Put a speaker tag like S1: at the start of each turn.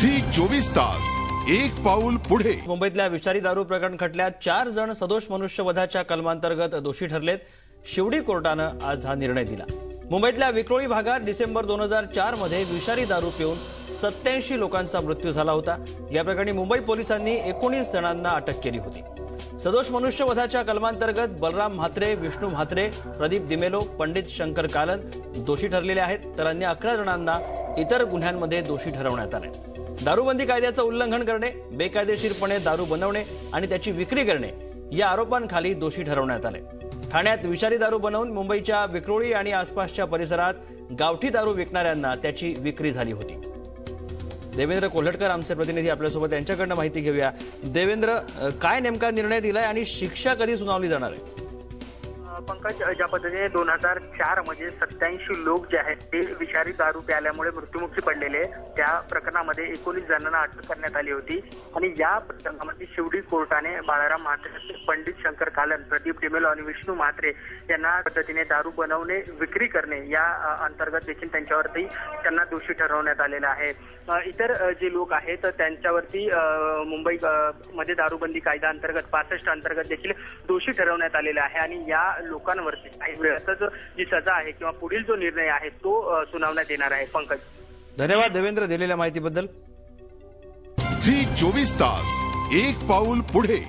S1: Zee 24 तास एक पाऊल पुढे।
S2: मुंबईतल्या विषारी दारू प्रकरण खटल्यात 4 जण सदोष मनुष्यवधाच्या कलमांतर्गत दोषी ठरलेत। शिवडी कोर्टानं आज हा निर्णय दिला। मुंबईतल्या विक्रोळी भागात डिसेंबर 2004 मध्ये विषारी दारू पिऊन 87 लोकांचा मृत्यू झाला होता। या प्रकरणी मुंबई पोलिसांनी 19 जणांना अटक केली होती। सदोष मनुष्यवधाच्या कलमांतर्गत बलराम म्हात्रे, विष्णू म्हात्रे, प्रदीप दिमेलो, पंडित शंकर कालन दोषी ठरलेले आहेत, तर अन्य 11 जणांना इतर गुन्ह्यांमध्ये दोषी ठरवण्यात आले। दारूबंदी कायद्याचं उल्लंघन करणे, बेकायदेशीरपणे दारू बनवणे आणि त्याची विक्री करणे या आरोपांखाली दोषी ठरवण्यात आले। ठाण्यात विषारी दारू बनवून मुंबईच्या विक्रोळी आणि आसपासच्या परिसरात गावठी दारू विकणाऱ्यांना त्याची विक्री झाली होती। देवेंद्र कोल्हटकर आमचे प्रतिनिधी आपल्यासोबत, यांच्याकडनं माहिती घेऊया। देवेंद्र, काय नेमका निर्णय दिलाय आणि शिक्षा कधी सुनावली जाणार आहे?
S3: पंकज, ज्या पद्धतीने 2004 मध्ये 87 लोक जे आहेत ते विषारी दारू प्यायल्यामुळे मृत्युमुखी पडलेले, त्या प्रकरणामध्ये 19 जणांना अटक करण्यात आली होती। आणि या प्रकरणामध्ये शिवडी कोर्टाने बाळाराम म्हात्रे, पंडित शंकर कालन, प्रदीप डिमेलो आणि विष्णू म्हात्रे यांना पद्धतीने दारू बनवणे, विक्री करणे या अंतर्गत देखील त्यांना दोषी ठरवण्यात आलेलं आहे। इतर जे लोक आहेत त्यांच्यावरती मुंबई मध्ये दारूबंदी कायदा अंतर्गत 65 अंतर्गत देखील दोषी ठरवण्यात आलेले आहे। आणि या लोकांवरती काही वेळातच जी सजा आहे किंवा पुढील जो निर्णय आहे तो सुनावण्यात येणार आहे। पंकज,
S2: धन्यवाद देवेंद्र दिलेल्या माहितीबद्दल।
S1: झी 24 तास एक पाऊल पुढे।